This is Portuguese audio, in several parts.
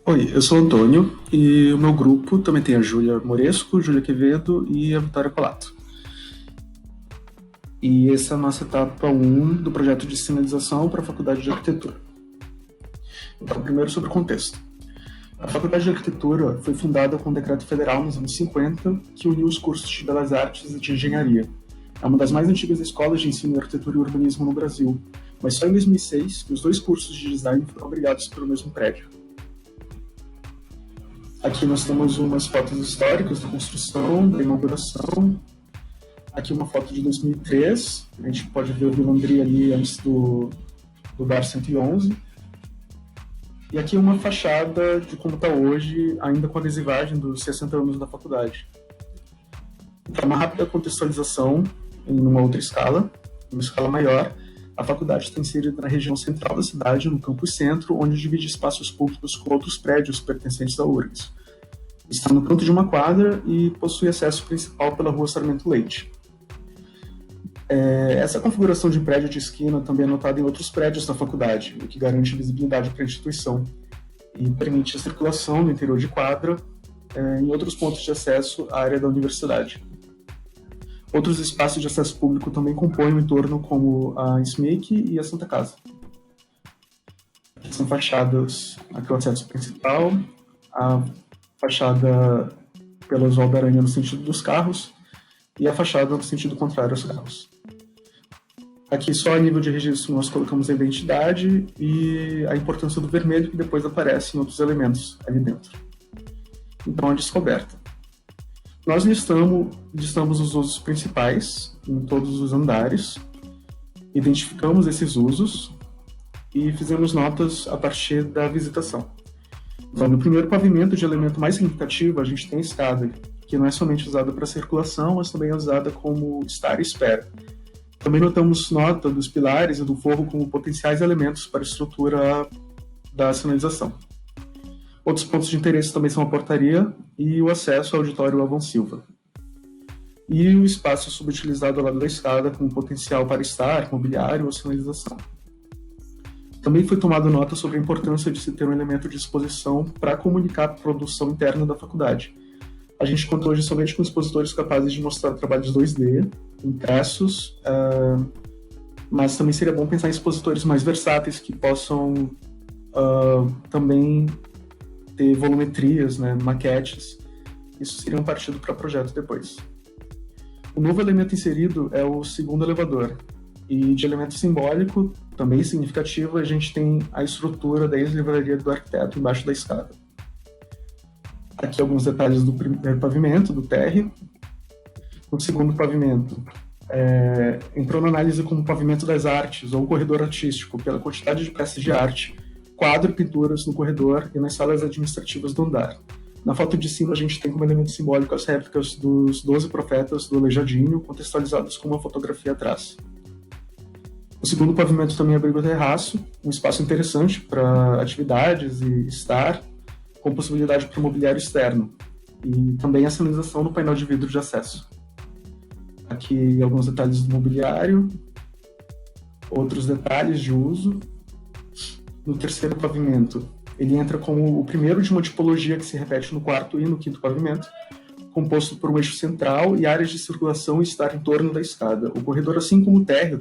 Oi, eu sou o Antônio e o meu grupo também tem a Júlia Moresco, Júlia Quevedo e a Vitória Colato. E essa é a nossa etapa 1 do projeto de sinalização para a Faculdade de Arquitetura. Então, primeiro sobre o contexto. A Faculdade de Arquitetura foi fundada com um decreto federal nos anos 50 que uniu os cursos de Belas Artes e de Engenharia. É uma das mais antigas escolas de ensino em arquitetura e urbanismo no Brasil, mas só em 2006 que os dois cursos de design foram abrigados pelo mesmo prédio. Aqui nós temos umas fotos históricas da construção, da inauguração. Aqui uma foto de 2003, a gente pode ver o Vilandri ali antes do Bar 111. E aqui uma fachada de como está hoje, ainda com a adesivagem dos 60 anos da faculdade. Para uma rápida contextualização, em uma outra escala, uma escala maior, a faculdade está inserida na região central da cidade, no campus centro, onde divide espaços públicos com outros prédios pertencentes à URGS. Está no canto de uma quadra e possui acesso principal pela rua Sarmento Leite. Essa configuração de prédio de esquina também é notada em outros prédios da faculdade, o que garante visibilidade para a instituição e permite a circulação no interior de quadra em outros pontos de acesso à área da universidade. Outros espaços de acesso público também compõem o entorno, como a SMIC e a Santa Casa. São fachadas, aqui o acesso principal, a fachada pela Oswaldo Aranha no sentido dos carros e a fachada no sentido contrário aos carros. Aqui só a nível de registro nós colocamos a identidade e a importância do vermelho que depois aparece em outros elementos ali dentro. Então a descoberta. Nós listamos os usos principais em todos os andares, identificamos esses usos e fizemos notas a partir da visitação. Então, no primeiro pavimento de elemento mais significativo, a gente tem a escada, que não é somente usada para circulação, mas também é usada como estar e espera. Também notamos nota dos pilares e do forro como potenciais elementos para a estrutura da sinalização. Outros pontos de interesse também são a portaria e o acesso ao auditório Avon Silva. E o espaço subutilizado ao lado da escada como potencial para estar, mobiliário ou sinalização. Também foi tomada nota sobre a importância de se ter um elemento de exposição para comunicar a produção interna da faculdade. A gente contou hoje somente com expositores capazes de mostrar trabalhos 2D, impressos, mas também seria bom pensar em expositores mais versáteis que possam também ter volumetrias, né, maquetes. Isso seria um partido para projeto depois. O novo elemento inserido é o segundo elevador. E de elemento simbólico, também significativo, a gente tem a estrutura da ex-livraria do arquiteto embaixo da escada. Aqui alguns detalhes do primeiro pavimento, do térreo. No segundo pavimento, entrou na análise como pavimento das artes ou corredor artístico, pela quantidade de peças de arte, quadro e pinturas no corredor e nas salas administrativas do andar. Na foto de cima, a gente tem como elemento simbólico as réplicas dos 12 profetas do Aleijadinho, contextualizados com uma fotografia atrás. O segundo pavimento também abriga o terraço, um espaço interessante para atividades e estar, com possibilidade para o mobiliário externo, e também a sinalização no painel de vidro de acesso. Aqui alguns detalhes do mobiliário, outros detalhes de uso. No terceiro pavimento, ele entra como o primeiro de uma tipologia que se repete no quarto e no quinto pavimento, composto por um eixo central e áreas de circulação e estar em torno da escada. O corredor, assim como o térreo,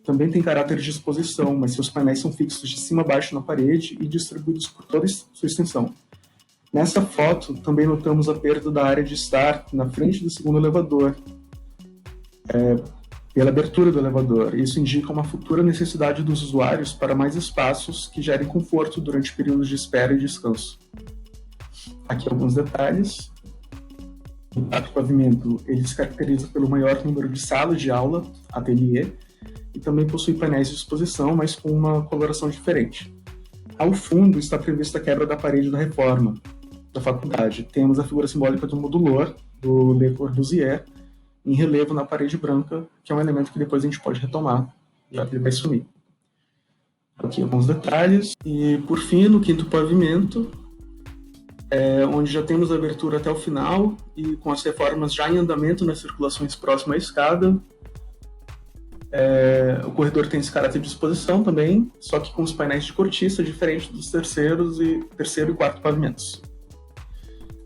também tem caráter de exposição, mas seus painéis são fixos de cima a baixo na parede e distribuídos por toda sua extensão. Nessa foto, também notamos a perda da área de estar na frente do segundo elevador, pela abertura do elevador. Isso indica uma futura necessidade dos usuários para mais espaços que gerem conforto durante períodos de espera e descanso. Aqui alguns detalhes. O quarto pavimento, ele se caracteriza pelo maior número de salas de aula, ateliê, e também possui painéis de exposição, mas com uma coloração diferente. Ao fundo está prevista a quebra da parede da reforma da faculdade. Temos a figura simbólica do modulor, do Le Corbusier, em relevo na parede branca, que é um elemento que depois a gente pode retomar, já que ele vai sumir. Aqui alguns detalhes. E, por fim, no quinto pavimento, onde já temos a abertura até o final, e com as reformas já em andamento nas circulações próximas à escada, O corredor tem esse caráter de exposição também, só que com os painéis de cortiça, diferente dos terceiro e quarto pavimentos.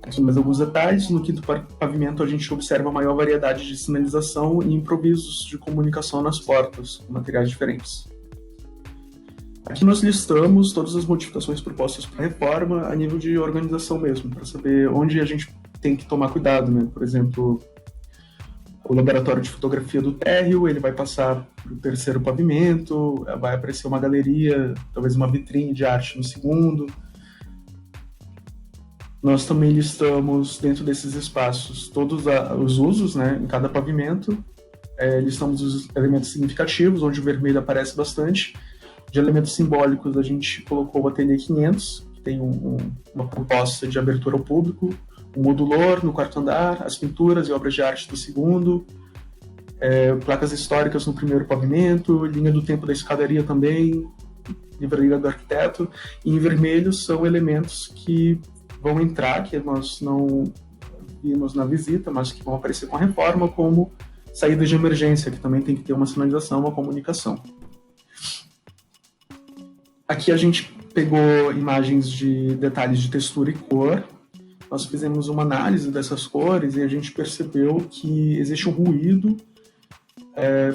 Aqui mais alguns detalhes. No quinto pavimento, a gente observa a maior variedade de sinalização e improvisos de comunicação nas portas, com materiais diferentes. Aqui nós listamos todas as modificações propostas para a reforma a nível de organização mesmo, para saber onde a gente tem que tomar cuidado, né? Por exemplo, o laboratório de fotografia do térreo, ele vai passar para o terceiro pavimento, vai aparecer uma galeria, talvez uma vitrine de arte no segundo. Nós também listamos dentro desses espaços todos os usos, né, em cada pavimento. Listamos os elementos significativos, onde o vermelho aparece bastante. De elementos simbólicos, a gente colocou o Ateliê 500, que tem uma proposta de abertura ao público, o modulor no quarto andar, as pinturas e obras de arte do segundo, placas históricas no primeiro pavimento, linha do tempo da escadaria também, livraria do arquiteto. E em vermelho são elementos que vão entrar, que nós não vimos na visita, mas que vão aparecer com a reforma, como saídas de emergência, que também tem que ter uma sinalização, uma comunicação. Aqui a gente pegou imagens de detalhes de textura e cor. Nós fizemos uma análise dessas cores e a gente percebeu que existe um ruído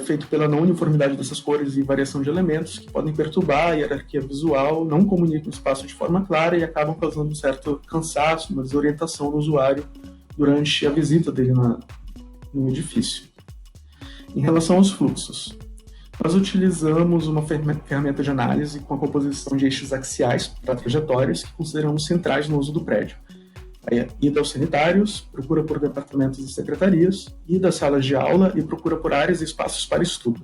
feito pela não uniformidade dessas cores e variação de elementos que podem perturbar a hierarquia visual, não comunicam o espaço de forma clara e acabam causando um certo cansaço, uma desorientação no usuário durante a visita dele no edifício. Em relação aos fluxos, nós utilizamos uma ferramenta de análise com a composição de eixos axiais para trajetórias que consideramos centrais no uso do prédio. Ida aos sanitários, procura por departamentos e secretarias, ida às salas de aula e procura por áreas e espaços para estudo.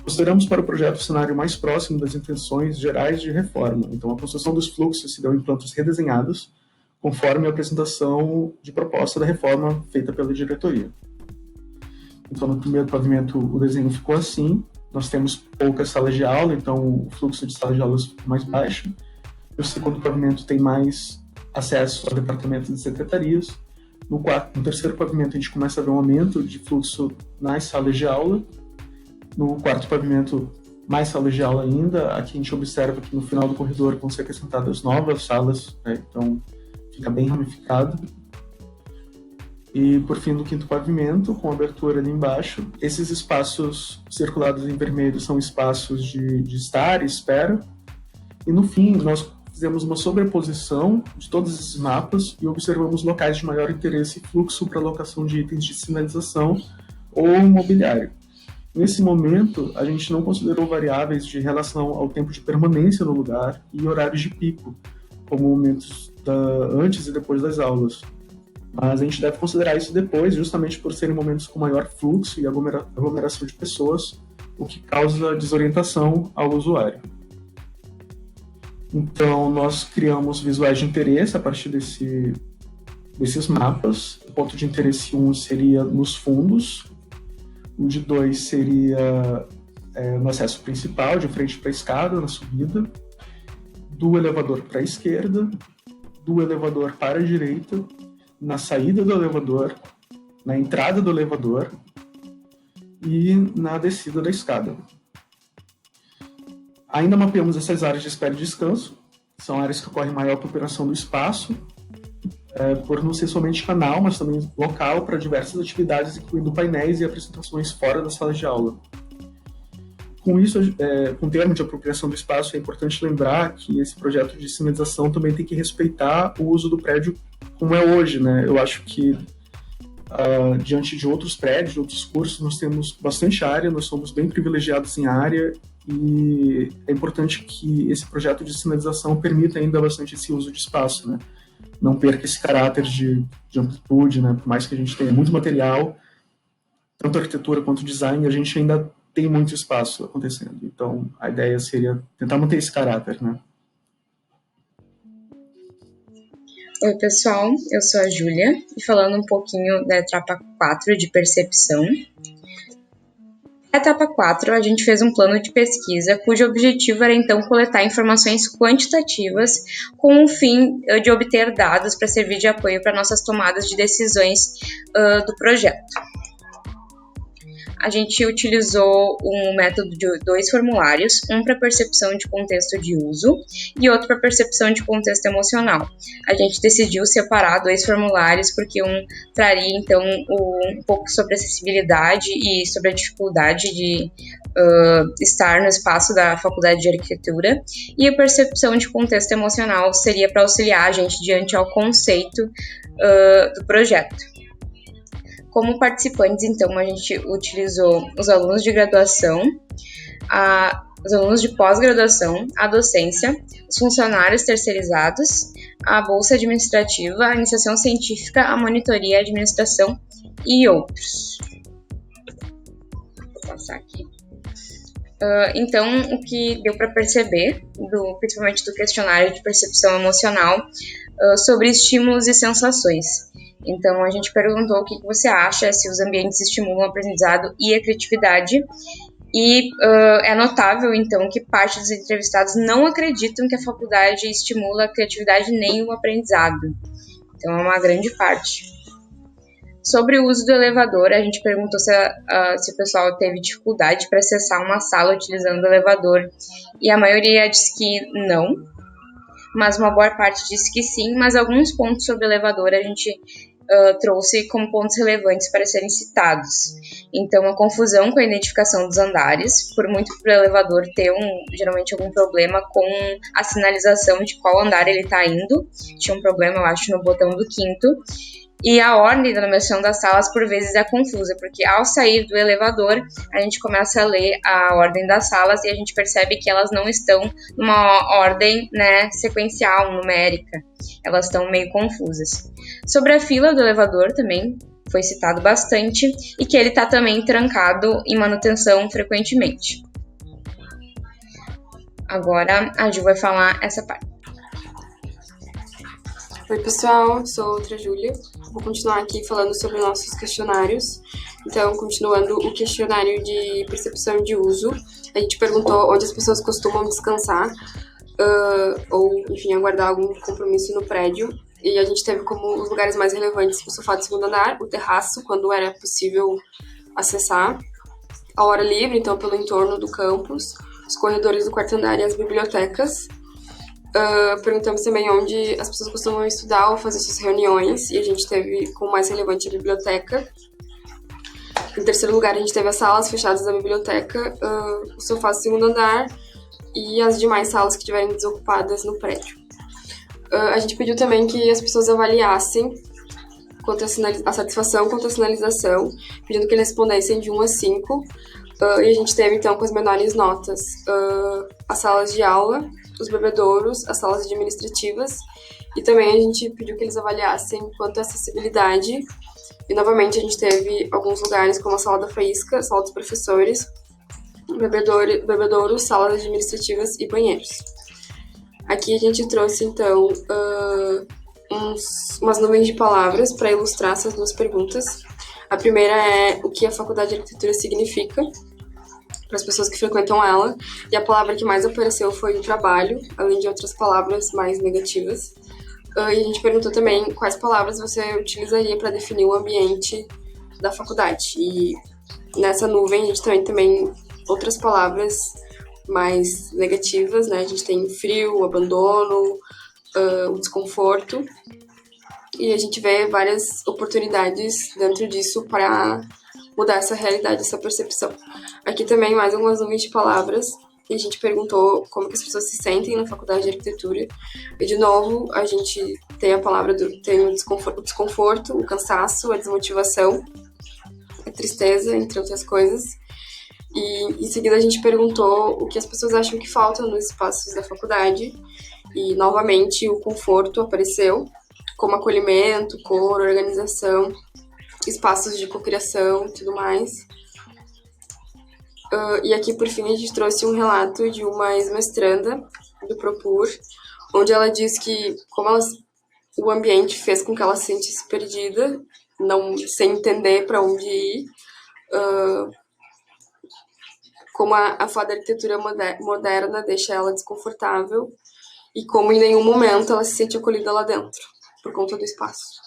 Consideramos para o projeto o cenário mais próximo das intenções gerais de reforma. Então, a construção dos fluxos se deu em plantas redesenhadas, conforme a apresentação de proposta da reforma feita pela diretoria. Então, no primeiro pavimento, o desenho ficou assim. Nós temos poucas salas de aula, então o fluxo de salas de aulas fica mais baixo. No segundo pavimento tem mais acesso a departamentos e secretarias. No terceiro pavimento, a gente começa a ver um aumento de fluxo nas salas de aula. No quarto pavimento, mais salas de aula ainda. Aqui a gente observa que no final do corredor vão ser acrescentadas novas salas, então fica bem ramificado. E, por fim, no quinto pavimento, com abertura ali embaixo, esses espaços circulados em vermelho são espaços de estar e espera. E, no fim, nós fizemos uma sobreposição de todos esses mapas e observamos locais de maior interesse e fluxo para alocação de itens de sinalização ou mobiliário. Nesse momento, a gente não considerou variáveis de relação ao tempo de permanência no lugar e horários de pico, como momentos antes e depois das aulas. Mas a gente deve considerar isso depois, justamente por serem momentos com maior fluxo e aglomeração de pessoas, o que causa desorientação ao usuário. Então, nós criamos visuais de interesse a partir desses mapas. O ponto de interesse 1 seria nos fundos, o de 2 seria no acesso principal, de frente para a escada, na subida, do elevador para a esquerda, do elevador para a direita, na saída do elevador, na entrada do elevador e na descida da escada. Ainda mapeamos essas áreas de espera e descanso, são áreas que ocorre maior apropriação do espaço, por não ser somente canal, mas também local para diversas atividades, incluindo painéis e apresentações fora das salas de aula. Com isso, com o termo de apropriação do espaço, é importante lembrar que esse projeto de sinalização também tem que respeitar o uso do prédio como é hoje, né? Eu acho que, diante de outros prédios, de outros cursos, nós temos bastante área, nós somos bem privilegiados em área e é importante que esse projeto de sinalização permita ainda bastante esse uso de espaço, né? Não perca esse caráter de amplitude, né? Por mais que a gente tenha muito material, tanto arquitetura quanto design, a gente ainda tem muito espaço acontecendo. Então, a ideia seria tentar manter esse caráter, né? Oi, pessoal, eu sou a Júlia e falando um pouquinho da etapa 4 de percepção. Na etapa 4, a gente fez um plano de pesquisa cujo objetivo era então coletar informações quantitativas com o fim de obter dados para servir de apoio para nossas tomadas de decisões do projeto. a gente utilizou um método de 2 formulários, um para percepção de contexto de uso e outro para percepção de contexto emocional. A gente decidiu separar 2 formulários porque um traria, então, um pouco sobre acessibilidade e sobre a dificuldade de estar no espaço da Faculdade de Arquitetura, e a percepção de contexto emocional seria para auxiliar a gente diante ao conceito do projeto. Como participantes, então, a gente utilizou os alunos de graduação, os alunos de pós-graduação, a docência, os funcionários terceirizados, a bolsa administrativa, a iniciação científica, a monitoria, a administração e outros. Vou passar aqui. Então, o que deu para perceber, principalmente do questionário de percepção emocional, sobre estímulos e sensações. Então, a gente perguntou o que você acha, se os ambientes estimulam o aprendizado e a criatividade, e é notável, então, que parte dos entrevistados não acreditam que a faculdade estimula a criatividade nem o aprendizado. Então, é uma grande parte. Sobre o uso do elevador, a gente perguntou se o pessoal teve dificuldade para acessar uma sala utilizando o elevador, e a maioria disse que não, mas uma boa parte disse que sim, mas alguns pontos sobre o elevador a gente trouxe como pontos relevantes para serem citados. Então, a confusão com a identificação dos andares, por muito para o elevador ter geralmente algum problema com a sinalização de qual andar ele está indo. Tinha um problema, eu acho, no botão do 5º. E a ordem da numeração das salas, por vezes, é confusa, porque ao sair do elevador, a gente começa a ler a ordem das salas e a gente percebe que elas não estão numa ordem, né, sequencial, numérica. Elas estão meio confusas. Sobre a fila do elevador também foi citado bastante, e que ele está também trancado em manutenção frequentemente. Agora a Ju vai falar essa parte. Oi pessoal, sou outra Júlia. Vou continuar aqui falando sobre nossos questionários. Então, continuando o questionário de percepção de uso, a gente perguntou onde as pessoas costumam descansar ou, enfim, aguardar algum compromisso no prédio. E a gente teve como os lugares mais relevantes o sofá do 2º andar, o terraço, quando era possível acessar, a hora livre, então pelo entorno do campus, os corredores do 4º andar e as bibliotecas. Perguntamos também onde as pessoas costumam estudar ou fazer suas reuniões, e a gente teve como mais relevante a biblioteca. Em terceiro lugar, a gente teve as salas fechadas da biblioteca, o sofá do 2º andar e as demais salas que estiverem desocupadas no prédio. A gente pediu também que as pessoas avaliassem quanto a satisfação quanto a sinalização, pedindo que eles respondessem de 1 a 5, e a gente teve então com as menores notas as salas de aula, os bebedouros, as salas administrativas, e também a gente pediu que eles avaliassem quanto a acessibilidade, e novamente a gente teve alguns lugares como a sala da faísca, a sala dos professores, bebedouros, salas administrativas e banheiros. Aqui a gente trouxe então umas nuvens de palavras para ilustrar essas duas perguntas. A primeira é o que a Faculdade de Arquitetura significa para as pessoas que frequentam ela, e a palavra que mais apareceu foi o trabalho, além de outras palavras mais negativas. E a gente perguntou também quais palavras você utilizaria para definir o ambiente da faculdade. E nessa nuvem a gente também outras palavras mais negativas, né? A gente tem frio, o abandono, o desconforto, e a gente vê várias oportunidades dentro disso para mudar essa realidade, essa percepção. Aqui também mais algumas nuvens de palavras, e a gente perguntou como que as pessoas se sentem na faculdade de arquitetura, e de novo a gente tem a palavra tem o desconforto, o cansaço, a desmotivação, a tristeza, entre outras coisas. E em seguida a gente perguntou o que as pessoas acham que falta nos espaços da faculdade, e novamente o conforto apareceu, como acolhimento, cor, organização, espaços de cocriação e tudo mais. E aqui, por fim, a gente trouxe um relato de uma ex-mestranda do Propur, onde ela diz que o ambiente fez com que ela se sentisse perdida, sem entender para onde ir, como a fada da arquitetura moderna deixa ela desconfortável, e como em nenhum momento ela se sente acolhida lá dentro, por conta do espaço.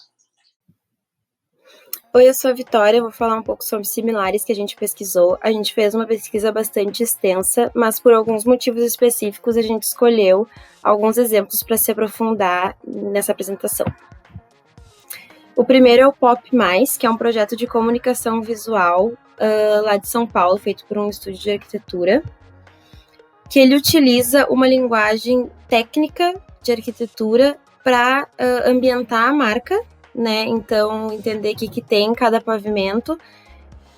Oi, eu sou a Vitória, eu vou falar um pouco sobre similares que a gente pesquisou. A gente fez uma pesquisa bastante extensa, mas por alguns motivos específicos a gente escolheu alguns exemplos para se aprofundar nessa apresentação. O primeiro é o Pop+, que é um projeto de comunicação visual lá de São Paulo, feito por um estúdio de arquitetura, que ele utiliza uma linguagem técnica de arquitetura para ambientar a marca, né? Então, entender o que tem em cada pavimento,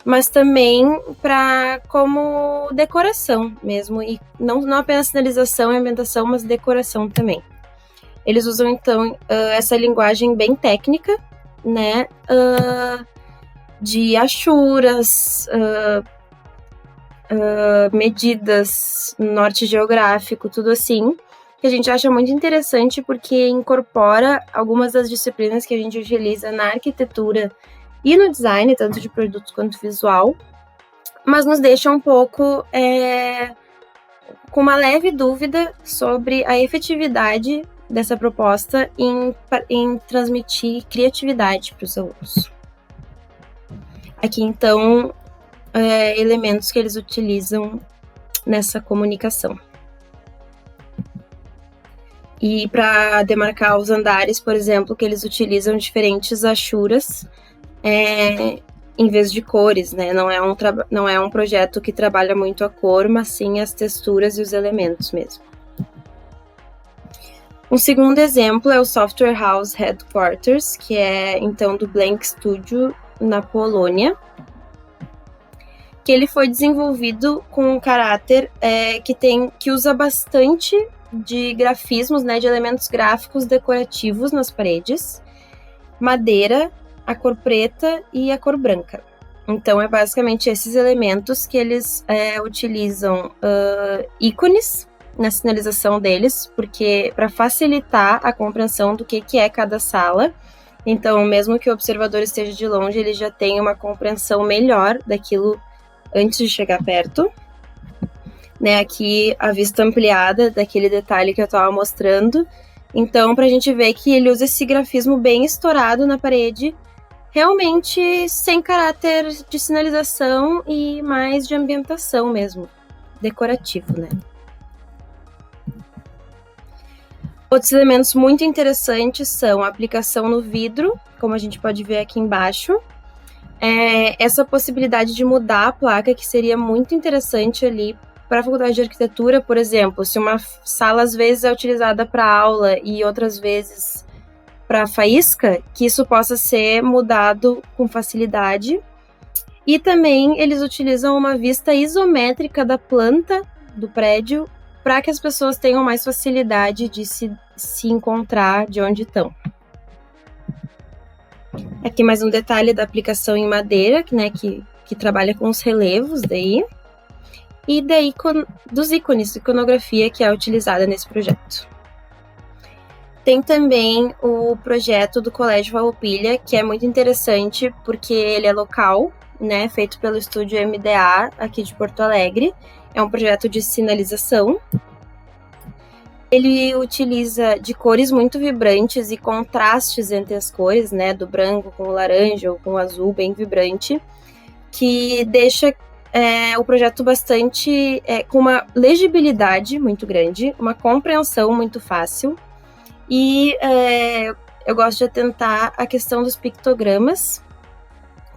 mas também para como decoração mesmo, e não apenas sinalização e ambientação, mas decoração também. Eles usam, então, essa linguagem bem técnica, né? De achuras, medidas, norte geográfico, tudo assim, que a gente acha muito interessante porque incorpora algumas das disciplinas que a gente utiliza na arquitetura e no design, tanto de produtos quanto visual, mas nos deixa um pouco com uma leve dúvida sobre a efetividade dessa proposta em transmitir criatividade para os alunos. Aqui, então, elementos que eles utilizam nessa comunicação. E para demarcar os andares, por exemplo, que eles utilizam diferentes achuras em vez de cores, né? Não é um projeto que trabalha muito a cor, mas sim as texturas e os elementos mesmo. Um segundo exemplo é o Software House Headquarters, que é, então, do Blank Studio, na Polônia, que ele foi desenvolvido com um caráter que usa bastante de grafismos, né, de elementos gráficos decorativos nas paredes, madeira, a cor preta e a cor branca. Então, é basicamente esses elementos que eles utilizam ícones na sinalização deles, porque para facilitar a compreensão do que é cada sala. Então, mesmo que o observador esteja de longe, ele já tem uma compreensão melhor daquilo antes de chegar perto. Né, aqui a vista ampliada daquele detalhe que eu estava mostrando. Então, para a gente ver que ele usa esse grafismo bem estourado na parede, realmente sem caráter de sinalização e mais de ambientação mesmo, decorativo, né? Outros elementos muito interessantes são a aplicação no vidro, como a gente pode ver aqui embaixo. Essa possibilidade de mudar a placa, que seria muito interessante ali para a faculdade de arquitetura, por exemplo, se uma sala às vezes é utilizada para aula e outras vezes para faísca, que isso possa ser mudado com facilidade. E também eles utilizam uma vista isométrica da planta do prédio para que as pessoas tenham mais facilidade de se encontrar de onde estão. Aqui mais um detalhe da aplicação em madeira, né, que trabalha com os relevos daí. E dos ícones de iconografia que é utilizada nesse projeto. Tem também o projeto do Colégio Farroupilha, que é muito interessante porque ele é local, né, feito pelo estúdio MDA aqui de Porto Alegre. É um projeto de sinalização. Ele utiliza de cores muito vibrantes e contrastes entre as cores, né, do branco com o laranja ou com o azul bem vibrante, que deixa o projeto bastante com uma legibilidade muito grande, uma compreensão muito fácil, e eu gosto de atentar a questão dos pictogramas,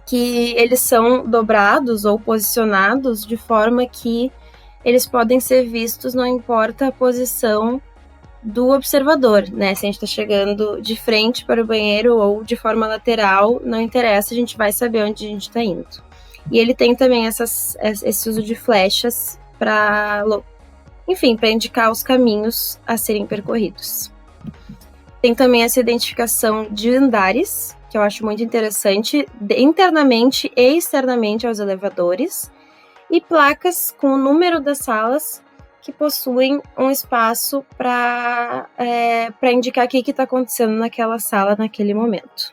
que eles são dobrados ou posicionados de forma que eles podem ser vistos, não importa a posição do observador, né? Se a gente está chegando de frente para o banheiro ou de forma lateral, não interessa, a gente vai saber onde a gente está indo. E ele tem também esse uso de flechas para indicar os caminhos a serem percorridos. Tem também essa identificação de andares, que eu acho muito interessante, internamente e externamente aos elevadores, e placas com o número das salas que possuem um espaço para indicar o que está acontecendo naquela sala naquele momento.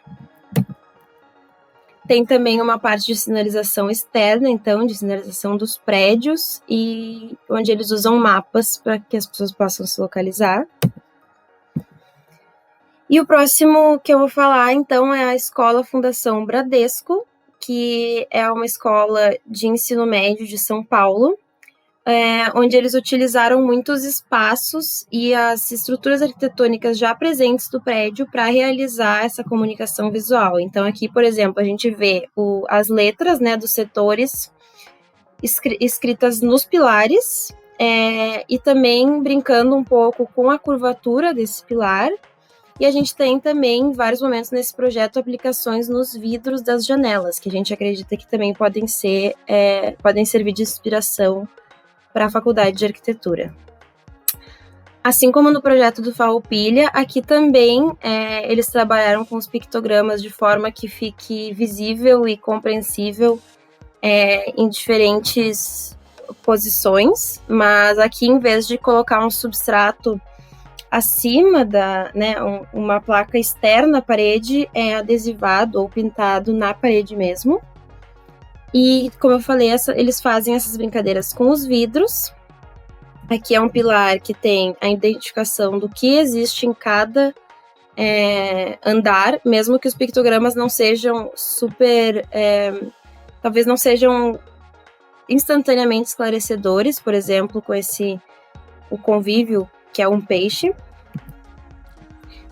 Tem também uma parte de sinalização externa, então, de sinalização dos prédios, e onde eles usam mapas para que as pessoas possam se localizar. E o próximo que eu vou falar, então, é a Escola Fundação Bradesco, que é uma escola de ensino médio de São Paulo, onde eles utilizaram muitos espaços e as estruturas arquitetônicas já presentes do prédio para realizar essa comunicação visual. Então, aqui, por exemplo, a gente vê as letras, né, dos setores escritas nos pilares, e também brincando um pouco com a curvatura desse pilar. E a gente tem também, em vários momentos nesse projeto, aplicações nos vidros das janelas, que a gente acredita que também podem servir de inspiração para a Faculdade de Arquitetura. Assim como no projeto do Farroupilha, aqui também eles trabalharam com os pictogramas de forma que fique visível e compreensível em diferentes posições, mas aqui, em vez de colocar um substrato acima uma placa externa à parede, é adesivado ou pintado na parede mesmo. E, como eu falei, eles fazem essas brincadeiras com os vidros. Aqui é um pilar que tem a identificação do que existe em cada andar, mesmo que os pictogramas não sejam talvez não sejam instantaneamente esclarecedores, por exemplo, com o convívio, que é um peixe.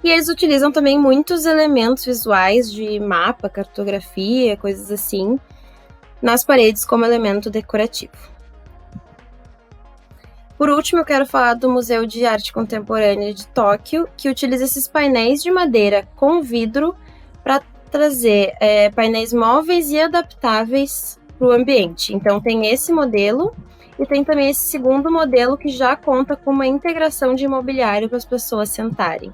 E eles utilizam também muitos elementos visuais de mapa, cartografia, coisas assim, nas paredes como elemento decorativo. Por último, eu quero falar do Museu de Arte Contemporânea de Tóquio, que utiliza esses painéis de madeira com vidro para trazer painéis móveis e adaptáveis para o ambiente. Então, tem esse modelo e tem também esse segundo modelo que já conta com uma integração de imobiliário para as pessoas sentarem.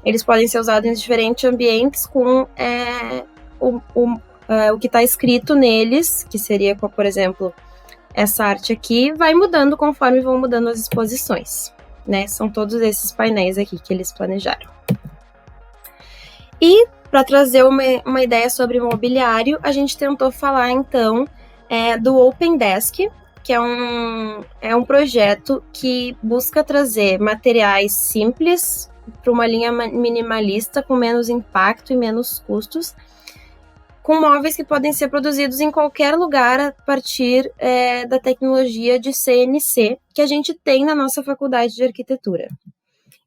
Eles podem ser usados em diferentes ambientes com o que está escrito neles, que seria, por exemplo, essa arte aqui, vai mudando conforme vão mudando as exposições, né? São todos esses painéis aqui que eles planejaram. E, para trazer uma ideia sobre mobiliário, a gente tentou falar, então, do Open Desk, que é um projeto que busca trazer materiais simples para uma linha minimalista com menos impacto e menos custos, com móveis que podem ser produzidos em qualquer lugar a partir da tecnologia de CNC que a gente tem na nossa faculdade de arquitetura.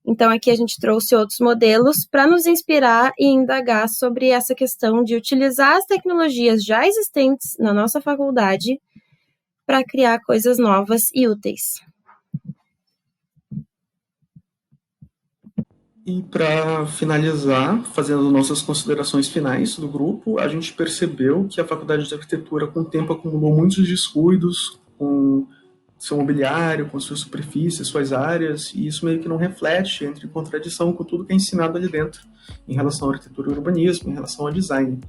Então, aqui a gente trouxe outros modelos para nos inspirar e indagar sobre essa questão de utilizar as tecnologias já existentes na nossa faculdade para criar coisas novas e úteis. E para finalizar, fazendo nossas considerações finais do grupo, a gente percebeu que a Faculdade de Arquitetura, com o tempo, acumulou muitos descuidos com seu mobiliário, com suas superfícies, suas áreas, e isso meio que não reflete, entra em contradição com tudo que é ensinado ali dentro, em relação à arquitetura e urbanismo, em relação ao design.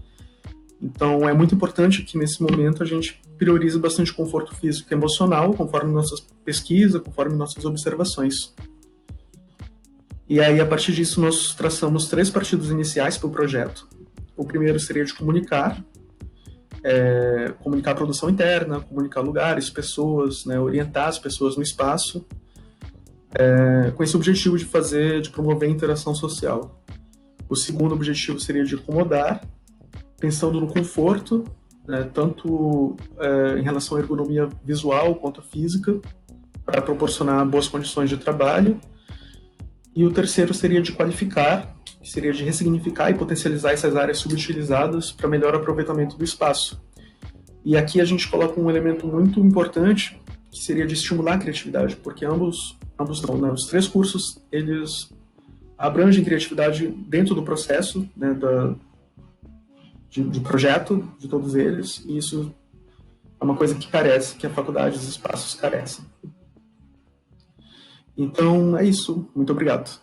Então, é muito importante que, nesse momento, a gente priorize bastante o conforto físico e emocional, conforme nossas pesquisas, conforme nossas observações. E aí, a partir disso, nós traçamos 3 partidos iniciais para o projeto. O primeiro seria de comunicar a produção interna, comunicar lugares, pessoas, né, orientar as pessoas no espaço, com esse objetivo de promover a interação social. O segundo objetivo seria de acomodar, pensando no conforto, né, tanto em relação à ergonomia visual quanto física, para proporcionar boas condições de trabalho. E o terceiro seria de qualificar, que seria de ressignificar e potencializar essas áreas subutilizadas para melhor aproveitamento do espaço. E aqui a gente coloca um elemento muito importante, que seria de estimular a criatividade, porque ambos não, né? Os 3 cursos, eles abrangem criatividade dentro do processo, né, de projeto de todos eles, e isso é uma coisa que a faculdade, os espaços carecem. Então, é isso. Muito obrigado.